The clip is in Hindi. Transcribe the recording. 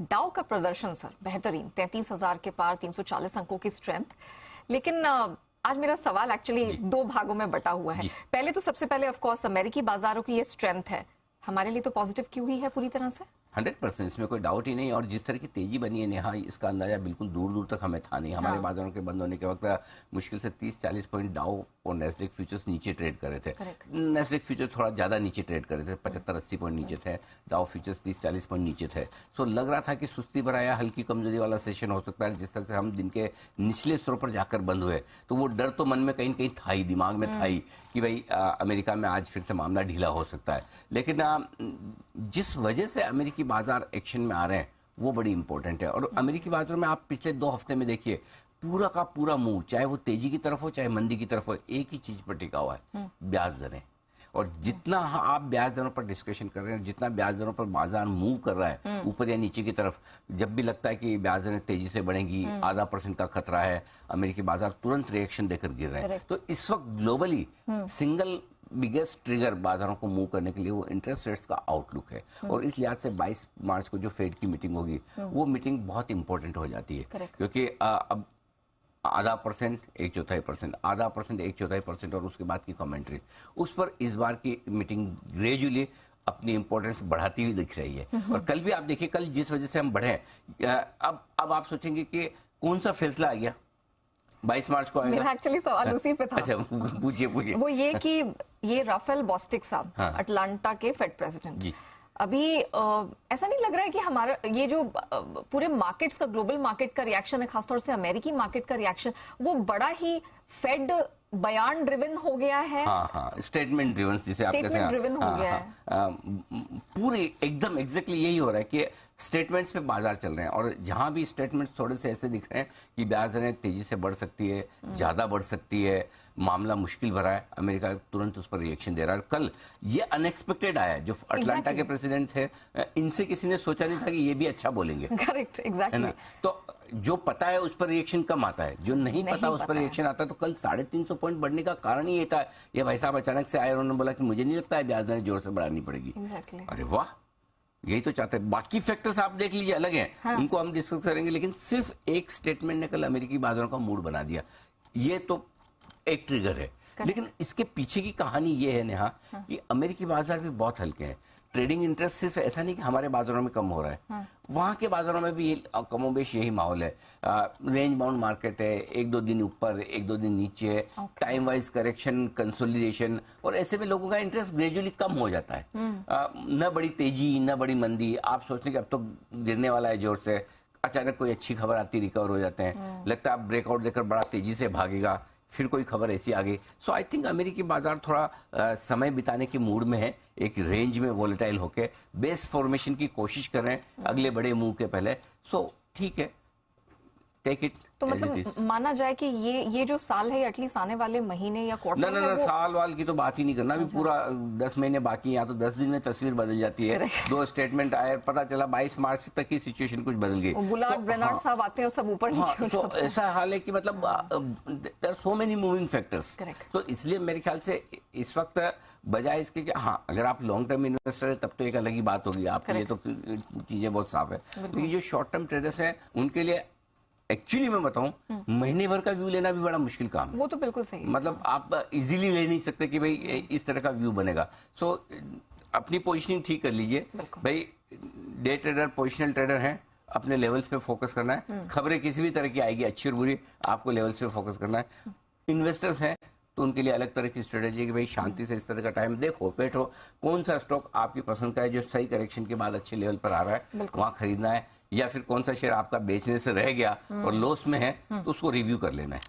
डाउ का प्रदर्शन सर बेहतरीन 33,000 के पार, 340 अंकों की स्ट्रेंथ। लेकिन आज मेरा सवाल एक्चुअली दो भागों में बटा हुआ है। पहले तो सबसे पहले ऑफ कोर्स अमेरिकी बाजारों की ये स्ट्रेंथ है, हमारे लिए तो पॉजिटिव क्यों ही है पूरी तरह से? 100% इसमें कोई डाउट ही नहीं। और जिस तरह की तेजी बनी है नेहा, इसका अंदाजा बिल्कुल दूर दूर तक हमें था नहीं। हमारे बाजारों के बंद होने के वक्त मुश्किल से 30-40 पॉइंट डाउ और नेस्डेक फ्यूचर्स नीचे ट्रेड कर रहे थे। नेस्डेक फ्यूचर थोड़ा ज्यादा नीचे ट्रेड कर रहे थे, 75-80 पॉइंट नीचे थे। डाउ फ्यूचर्स 30-40 पॉइंट नीचे थे। सो लग रहा था कि सुस्ती भरा या हल्की कमजोरी वाला सेशन हो सकता है। जिस तरह से हम दिन के निचले स्तरों पर जाकर बंद हुए, तो वो डर तो मन में कहीं न कहीं था ही, दिमाग में था ही कि भाई अमेरिका में आज फिर से मामला ढीला हो सकता है। लेकिन जिस वजह से अमेरिकी बाजार एक्शन में आ रहे हैं वो बड़ी इंपॉर्टेंट है। और अमेरिकी बाजारों में आप पिछले 2 हफ्ते में देखिए, पूरा का पूरा मूव, चाहे वो तेजी की तरफ हो चाहे मंदी की तरफ हो, एक ही चीज पर टिका हुआ है, ब्याज दरें। और जितना आप ब्याज दरों पर डिस्कशन कर रहे हैं, जितना ब्याज दरों पर बाजार मूव कर रहा है ऊपर या नीचे की तरफ, जब भी लगता है कि ब्याज दरें तेजी से बढ़ेंगी, आधा % का खतरा है, अमेरिकी बाजार तुरंत रिएक्शन देकर गिर रहे हैं। तो इस वक्त ग्लोबली सिंगल बिगेस्ट ट्रिगर बाजारों को मूव करने के लिए वो इंटरेस्ट रेट्स का आउटलुक है। और इस लिहाज से 22 मार्च को जो फेड की मीटिंग होगी, वो मीटिंग बहुत इंपॉर्टेंट हो जाती है। क्योंकि अब आधा % 1/4%, आधा % 1/4%, और उसके बाद की कमेंट्री, उस पर इस बार की मीटिंग ग्रेजुअली अपनी इंपॉर्टेंस बढ़ाती हुई दिख रही है। और कल भी आप देखिए, कल जिस वजह से हम बढ़े, अब आप सोचेंगे कि कौन सा फैसला आ गया 22 मार्च को आएगा। मेरा एक्चुअली सवाल उसी पे था। अच्छा, पूछिए। वो ये कि ये राफेल बॉस्टिक साहब, अटलांटा के फेड प्रेसिडेंट, अभी ऐसा नहीं लग रहा है कि हमारा ये जो पूरे मार्केट्स का, ग्लोबल मार्केट का रिएक्शन है, खासतौर से अमेरिकी मार्केट का रिएक्शन, वो बड़ा ही फेड बयान ड्रिवन हो गया है? हाँ, स्टेटमेंट ड्रिवन, जिसे आप कहते हैं, ड्रिवन हो गया है। पूरी एकदम एग्जैक्टली यही हो रहा है कि स्टेटमेंट्स पे बाजार चल रहे हैं। और जहां भी स्टेटमेंट्स थोड़े से ऐसे दिख रहे हैं कि ब्याज दरें तेजी से बढ़ सकती है, ज्यादा बढ़ सकती है, मामला मुश्किल भरा है, अमेरिका तुरंत उस पर रिएक्शन दे रहा है। कल ये अनएक्सपेक्टेड आया, जो अटलांटा के प्रेसिडेंट थे, इनसे किसी ने सोचा नहीं था कि ये भी अच्छा बोलेंगे। Correct, exactly. तो जो पता है उस पर रिएक्शन कम आता है, जो नहीं पता उस पर रिएक्शन आता है। तो कल 350 पॉइंट बढ़ने का कारण ही ये था, ये भाई साहब अचानक से आए, उन्होंने बोला कि मुझे नहीं लगता है ब्याज दरें जोर से बढ़ानी पड़ेगी। अरे वाह, यही तो चाहते हैं। बाकी फैक्टर्स आप देख लीजिए, अलग हैं, उनको हम डिस्कस करेंगे। लेकिन सिर्फ एक स्टेटमेंट ने कल अमेरिकी बाजारों का मूड बना दिया, ये तो एक ट्रिगर है। लेकिन इसके पीछे की कहानी ये है नेहा, कि अमेरिकी बाजार भी बहुत हल्के हैं। ट्रेडिंग इंटरेस्ट सिर्फ ऐसा नहीं कि हमारे बाजारों में कम हो रहा है, वहां के बाजारों में भी कमोबेश यही माहौल है। रेंज बाउंड मार्केट है, 1-2 दिन ऊपर, 1-2 दिन नीचे, टाइम वाइज करेक्शन, कंसोलिडेशन, और ऐसे में लोगों का इंटरेस्ट ग्रेजुअली कम हो जाता है। न बड़ी तेजी न बड़ी मंदी। आप सोचते कि अब तो गिरने वाला है जोर से, अचानक कोई अच्छी खबर आती, रिकवर हो जाते हैं, लगता है आप ब्रेकआउट देकर बड़ा तेजी से भागेगा, फिर कोई खबर ऐसी आ गई। सो आई थिंक अमेरिकी बाजार थोड़ा समय बिताने के मूड में है, एक रेंज में वोलेटाइल होके बेस फॉर्मेशन की कोशिश कर रहे हैं अगले बड़े मूव के पहले। सो ठीक है, टेक इट। तो मतलब माना जाए कि ये जो साल है, एटलीस्ट आने वाले महीने या क्वार्टर, ना साल वाल की तो बात ही नहीं करना। अभी पूरा 10 महीने बाकी है, या तो 10 दिन में तस्वीर बदल जाती है। 2 स्टेटमेंट आए, पता चला 22 मार्च तक की सिचुएशन कुछ बदल गई। बुलार्ड ब्रेनार्ड साहब आते हैं, सब ऊपर नीचे हो जाते हैं। ऐसा हाल है कि मतलब there are so many moving factors. तो इसलिए मेरे ख्याल से इस वक्त बजाय इसके कि हाँ, अगर आप लॉन्ग टर्म इन्वेस्टर है तब तो एक अलग ही बात होगी, आपके लिए तो चीजें बहुत साफ है। लेकिन जो शॉर्ट टर्म ट्रेडर्स हैं उनके लिए एक्चुअली मैं बताऊं, महीने भर का व्यू लेना भी बड़ा मुश्किल काम है। वो तो बिल्कुल सही। मतलब आप इजीली ले नहीं सकते कि भाई इस तरह का व्यू बनेगा। सो अपनी पोजीशनिंग ठीक कर लीजिए भाई। डे ट्रेडर, पोजिशनल ट्रेडर हैं, अपने लेवल्स पे फोकस करना है। खबरें किसी भी तरह की आएगी, अच्छी और बुरी, आपको लेवल्स पे फोकस करना है। इन्वेस्टर्स हैं तो उनके लिए अलग तरह की स्ट्रेटेजी है कि भाई शांति से इस तरह का टाइम देखो, बैठो, कौन सा स्टॉक आपकी पसंद का है जो सही करेक्शन के बाद अच्छे लेवल पर आ रहा है, वहां खरीदना है। या फिर कौन सा शेयर आपका बेचने से रह गया और लॉस में है, तो उसको रिव्यू कर लेना है।